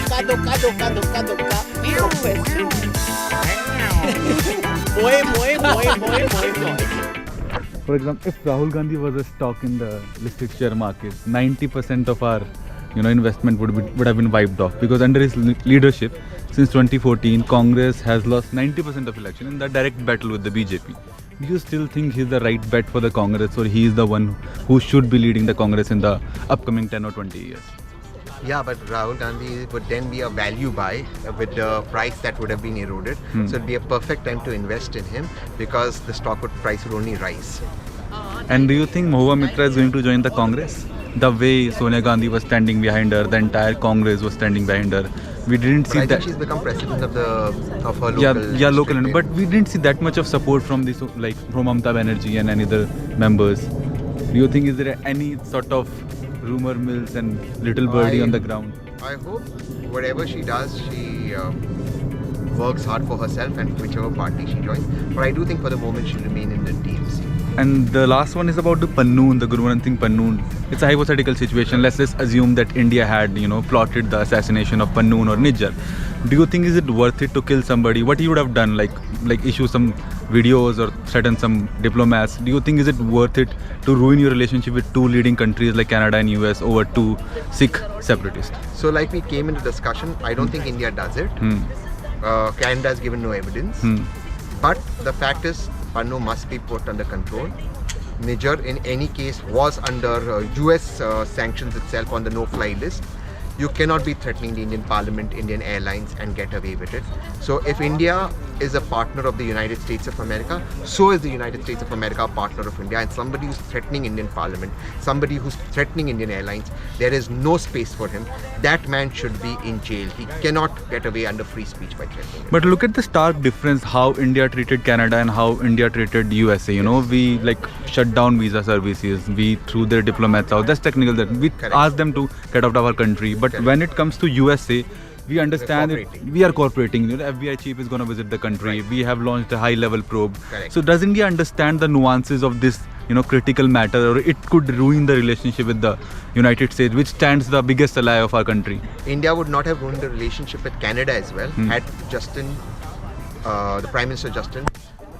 For example, if Rahul Gandhi was a stock in the listed share market, 90% of our investment would have been wiped off, because under his leadership since 2014, Congress has lost 90% of election in the direct battle with the BJP. Do you still think he's the right bet for the Congress, or he is the one who should be leading the Congress in the upcoming 10 or 20 years? Yeah, but Rahul Gandhi would then be a value buy with the price that would have been eroded. So it'd be a perfect time to invest in him, because the stock price would only rise. And do you think Mahua Mitra is going to join the Congress? The way Sonia Gandhi was standing behind her, the entire Congress was standing behind her. We didn't see I that. think she's become president of her local. Local. But we didn't see that much of support from this, like from Mamata Banerjee and any other members. Do you think is there any sort of rumor mills and little birdie on the ground? I hope whatever she does, she works hard for herself and whichever party she joins. But I do think for the moment she'll remain in the TMC. And the last one is about the Pannoon, the Guru Nanak Singh Pannoon. It's a hypothetical situation. Let's just assume that India had, plotted the assassination of Pannoon or Nijjar. Do you think is it worth it to kill somebody? What he would have done, like issue some videos or threaten some diplomats? Do you think is it worth it to ruin your relationship with two leading countries like Canada and US over two Sikh separatists? So like we came into discussion, I don't think India does it. Canada has given no evidence. But the fact is, Pannu must be put under control. Nijjar, in any case, was under US sanctions itself on the no-fly list. You cannot be threatening the Indian Parliament, Indian airlines and get away with it. So if India is a partner of the United States of America, so is the United States of America a partner of India. And somebody who's threatening Indian Parliament, somebody who's threatening Indian airlines, there is no space for him. That man should be in jail. He cannot get away under free speech by threatening him. But look at the stark difference how India treated Canada and how India treated USA. We shut down visa services. We threw their diplomats out. That's technical. That we asked them to get out of our country. But when it comes to USA, we understand we are cooperating. The FBI chief is going to visit the country. Right. We have launched a high-level probe. Correct. So does India understand the nuances of this, critical matter, or it could ruin the relationship with the United States, which stands the biggest ally of our country? India would not have ruined the relationship with Canada as well had the Prime Minister Justin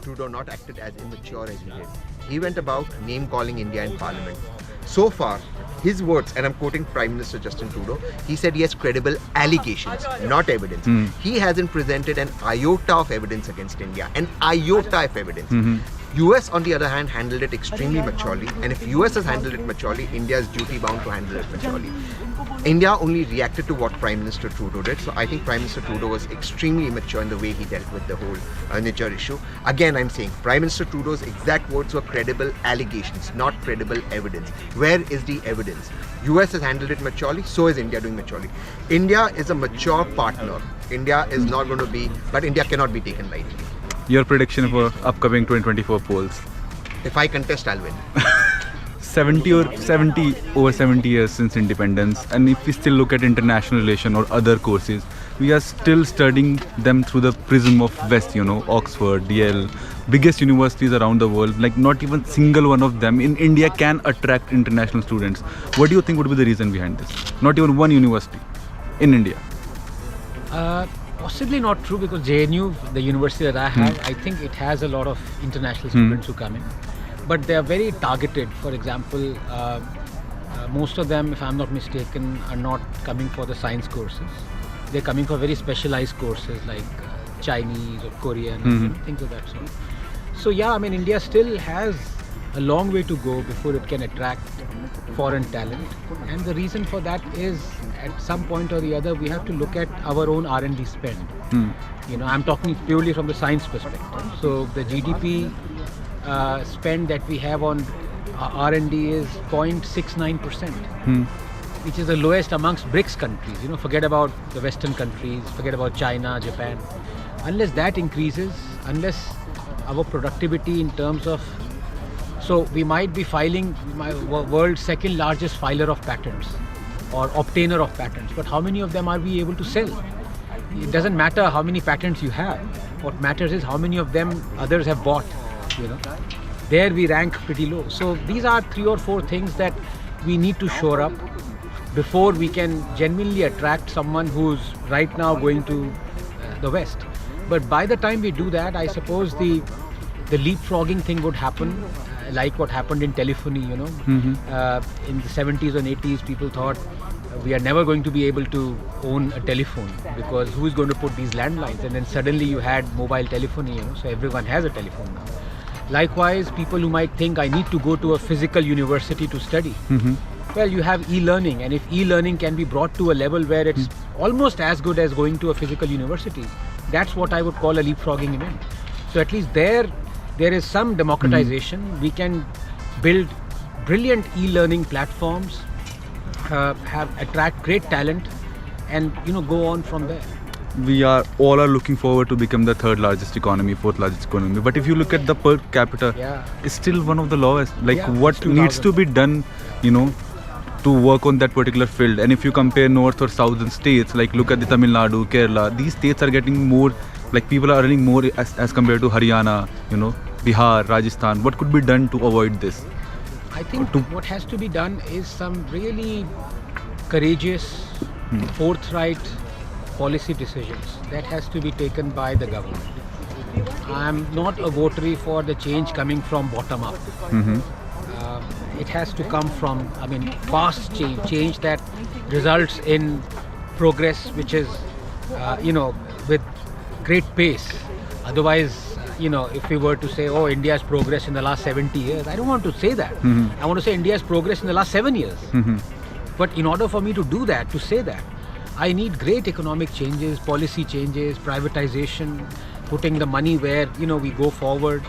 Trudeau not acted as immature as he did. He went about name-calling India in Parliament. So far, his words, and I'm quoting Prime Minister Justin Trudeau, he said he has credible allegations, not evidence. He hasn't presented an iota of evidence against India, an iota of evidence. US, on the other hand, handled it extremely maturely, and if US has handled it maturely, India is duty-bound to handle it maturely. India only reacted to what Prime Minister Trudeau did, so I think Prime Minister Trudeau was extremely immature in the way he dealt with the whole Nijjar issue. Again, I'm saying Prime Minister Trudeau's exact words were credible allegations, not credible evidence. Where is the evidence? US has handled it maturely, so is India doing maturely. India is a mature partner. India is not going to be, but India cannot be taken lightly. Your prediction for upcoming 2024 polls? If I contest, I'll win. 70 years since independence, and if we still look at international relation or other courses, we are still studying them through the prism of West, Oxford, Yale, biggest universities around the world. Like not even single one of them in India can attract international students. What do you think would be the reason behind this? Not even one university in India. Possibly not true, because JNU, the university that I have, I think it has a lot of international students who come in. But they are very targeted. For example, most of them, if I'm not mistaken, are not coming for the science courses. They're coming for very specialized courses like Chinese or Korean, things of that sort. So yeah, India still has a long way to go before it can attract foreign talent. And the reason for that is, at some point or the other, we have to look at our own R&D spend. I'm talking purely from the science perspective. So the GDP spend that we have on R&D is 0.69%, which is the lowest amongst BRICS countries. Forget about the Western countries, forget about China, Japan. Unless that increases, unless our productivity in terms of, so we might be filing my world's second largest filer of patents or obtainer of patents, but how many of them are we able to sell? It doesn't matter how many patents you have. What matters is how many of them others have bought. There we rank pretty low. So these are 3 or 4 things that we need to shore up. before we can genuinely attract someone who's right now going to the West. But by the time we do that, I suppose the leapfrogging thing would happen, like what happened in telephony, in the 70s and 80s, people thought we are never going to be able to own a telephone because who is going to put these landlines? And then suddenly you had mobile telephony, so everyone has a telephone now. Likewise, people who might think I need to go to a physical university to study. Well, you have e-learning, and if e-learning can be brought to a level where it's almost as good as going to a physical university, that's what I would call a leapfrogging event. So at least there is some democratization. We can build brilliant e-learning platforms, attract great talent, and go on from there. We are looking forward to become the third largest economy, fourth largest economy. But if you look at the per capita, it's still one of the lowest. What needs to be done, to work on that particular field? And if you compare north or southern states, like look at the Tamil Nadu, Kerala, these states are getting more, people are earning more as compared to Haryana, Bihar, Rajasthan. What could be done to avoid this? I think what has to be done is some really courageous, forthright policy decisions that has to be taken by the government. I'm not a votary for the change coming from bottom up. It has to come from, fast change that results in progress, which is, with great pace. Otherwise, if we were to say, India's progress in the last 70 years, I don't want to say that. I want to say India's progress in the last 7 years. But in order for me to do that, to say that, I need great economic changes, policy changes, privatization, putting the money where, we go forward.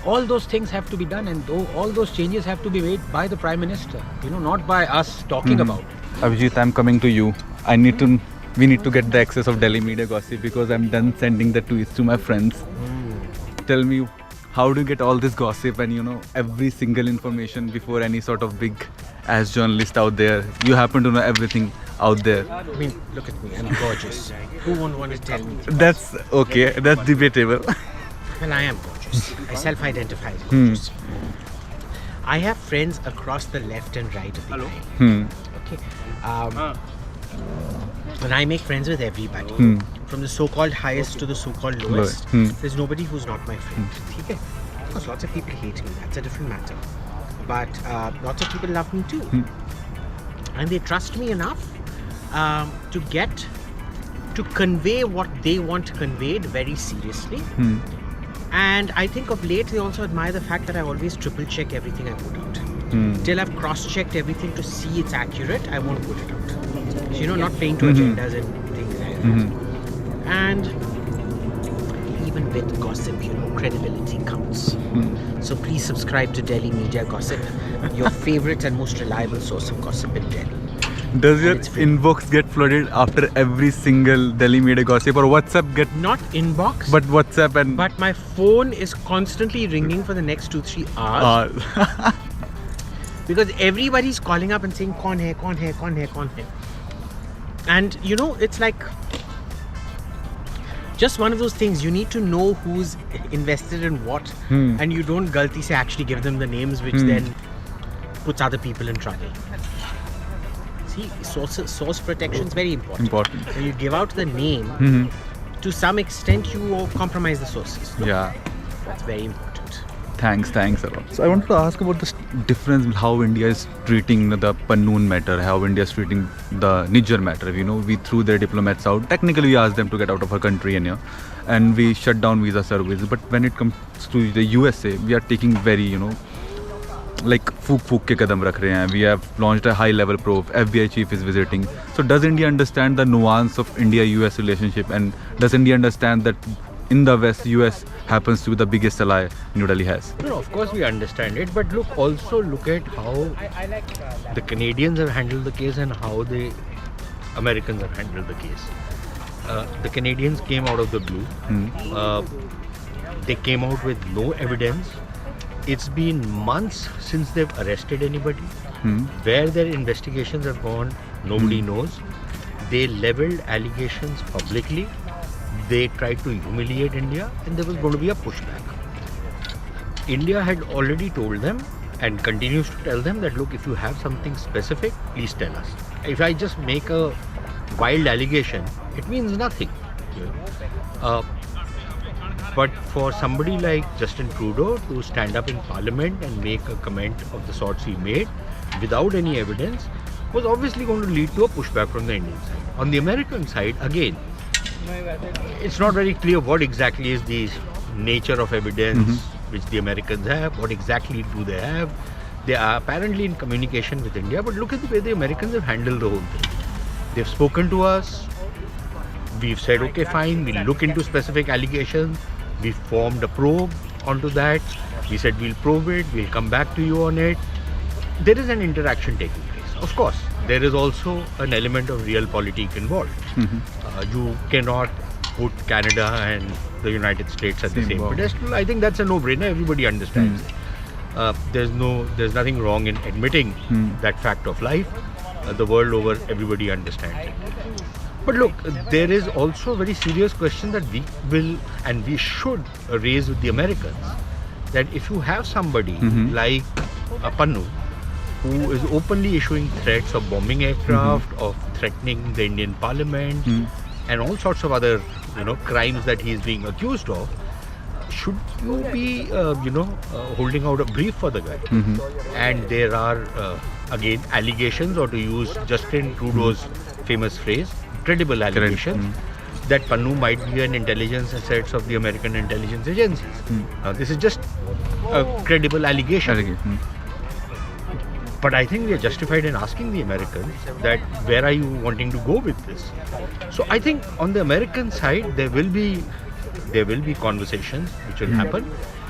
All those things have to be done, and all those changes have to be made by the Prime Minister, not by us talking about it. Abhijit, I'm coming to you. We need to get the access of Delhi media gossip because I'm done sending the tweets to my friends. Tell me, how do you get all this gossip and every single information before any sort of big ass journalist out there? You happen to know everything out there. Look at me, I'm gorgeous. Who won't want to tell me? That's okay, that's debatable. Well, I am gorgeous. I self-identify as gorgeous. I have friends across the left and right of the line. Okay. And I make friends with everybody. From the so-called highest to the so-called lowest. There's nobody who's not my friend. Okay. Of course, lots of people hate me. That's a different matter. But lots of people love me too. And they trust me enough to convey what they want conveyed very seriously. And I think of late they also admire the fact that I always triple check everything I put out. Till I've cross-checked everything to see it's accurate, I won't put it out. So, not playing to agendas and things like that. And even with gossip, credibility counts. So please subscribe to Delhi Media Gossip, your favorite and most reliable source of gossip in Delhi. Does your inbox get flooded after every single Delhi media gossip, or WhatsApp get? Not inbox, but WhatsApp and. But my phone is constantly ringing for the next 2-3 hours. Because everybody's calling up and saying, "Kaun hai, kaun hai, kaun hai, kaun hai." And it's like just one of those things. You need to know who's invested in what, and you don't galti se actually give them the names, which then puts other people in trouble. See, source protection is very important. When you give out the name, to some extent you compromise the sources. Yeah. That's very important. Thanks a lot. So I wanted to ask about the difference how India is treating the Pannoon matter, how India is treating the Niger matter. We threw their diplomats out. Technically, we asked them to get out of our country and we shut down visa service. But when it comes to the USA, we are taking very, like फूक के कदम रख रहे हैं. We have launched a high-level probe. FBI chief is visiting. So does India understand the nuance of India-US relationship, and does India understand that in the West, US happens to be the biggest ally New Delhi has? No, of course we understand it, but also look at how the Canadians have handled the case and how the Americans have handled the case. The Canadians came out of the blue. They came out with no evidence. It's been months since they've arrested anybody. Where their investigations have gone, nobody knows. They leveled allegations publicly. They tried to humiliate India, and there was going to be a pushback. India had already told them and continues to tell them that, look, if you have something specific, please tell us. if I just make a wild allegation, it means nothing. But for somebody like Justin Trudeau to stand up in Parliament and make a comment of the sorts he made without any evidence was obviously going to lead to a pushback from the Indian side. On the American side, again, it's not very clear what exactly is the nature of evidence which the Americans have, what exactly do they have. They are apparently in communication with India, but look at the way the Americans have handled the whole thing. They've spoken to us, we've said, okay, fine, we'll look into specific allegations, we formed a probe onto that, we said we'll probe it, we'll come back to you on it. There is an interaction taking place. Of course, there is also an element of realpolitik involved. You cannot put Canada and the United States at the same pedestal. I think that's a no-brainer. Everybody understands it. There's nothing wrong in admitting that fact of life. The world over, everybody understands it. But look, there is also a very serious question that we will and we should raise with the Americans. That if you have somebody like Pannu, who is openly issuing threats of bombing aircraft, of threatening the Indian Parliament, and all sorts of other, crimes that he is being accused of, should you be, holding out a brief for the guy? And there are, again, allegations, or to use Justin Trudeau's famous phrase, credible allegations, that Pannu might be an intelligence asset of the American intelligence agencies. Now, this is just a credible allegation. But I think we are justified in asking the Americans that where are you wanting to go with this? So I think on the American side there will be conversations which will happen,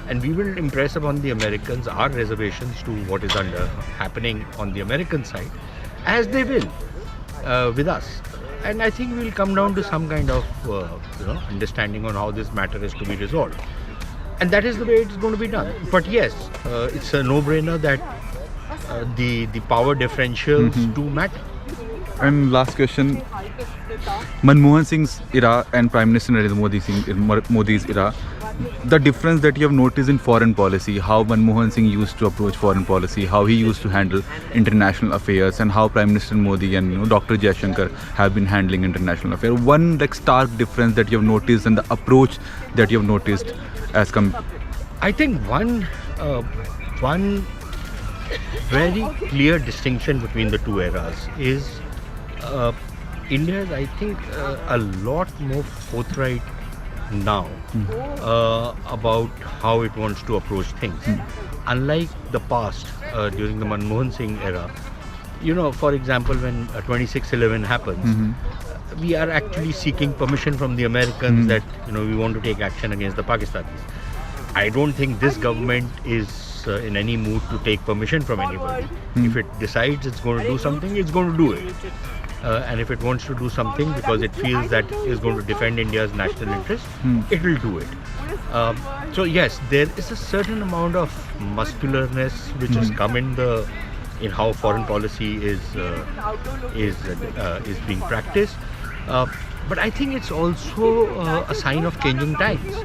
and we will impress upon the Americans our reservations to what is happening on the American side, as they will with us. And I think we will come down to some kind of understanding on how this matter is to be resolved. And that is the way it's going to be done. But yes, it's a no-brainer that the power differentials do matter. And last question, Manmohan Singh's era and Prime Minister Narendra Modi's era, the difference that you have noticed in foreign policy, how Manmohan Singh used to approach foreign policy, how he used to handle international affairs, and how Prime Minister Modi and Dr. Jaishankar have been handling international affairs. One stark difference that you have noticed, and the approach that you have noticed as I think one very clear distinction between the two eras is India is, I think, a lot more forthright now about how it wants to approach things. Unlike the past, during the Manmohan Singh era, for example, when 26/11 happens, we are actually seeking permission from the Americans that we want to take action against the Pakistanis. I don't think this government is in any mood to take permission from anybody. If it decides it's going to do something, it's going to do it. And if it wants to do something because it feels that it is going to defend India's national interest, it will do it. So yes, there is a certain amount of muscularness which has come in how foreign policy is being practiced. But I think it's also a sign of changing times.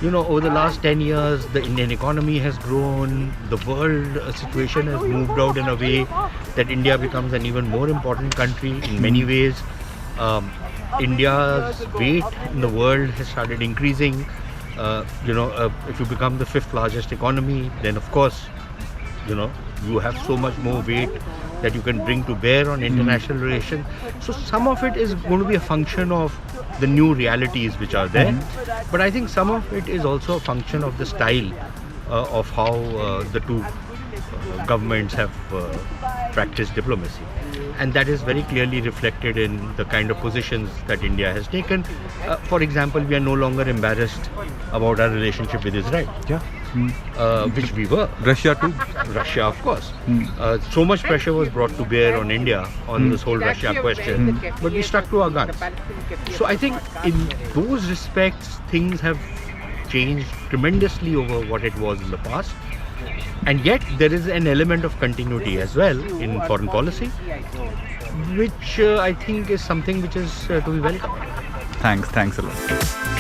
Over the last 10 years, the Indian economy has grown, the world situation has moved out in a way that India becomes an even more important country in many ways. India's weight in the world has started increasing. If you become the 5th largest economy, then of course, you have so much more weight that you can bring to bear on international relations. So some of it is going to be a function of the new realities which are there. But I think some of it is also a function of the style of how the two governments have practiced diplomacy. And that is very clearly reflected in the kind of positions that India has taken. For example, we are no longer embarrassed about our relationship with Israel. Which we were. Russia too? Russia, of course. So much pressure was brought to bear on India on this whole Russia question, but we stuck to our guns. So I think in those respects, things have changed tremendously over what it was in the past. And yet there is an element of continuity as well in foreign policy, which I think is something which is to be welcomed. Thanks a lot.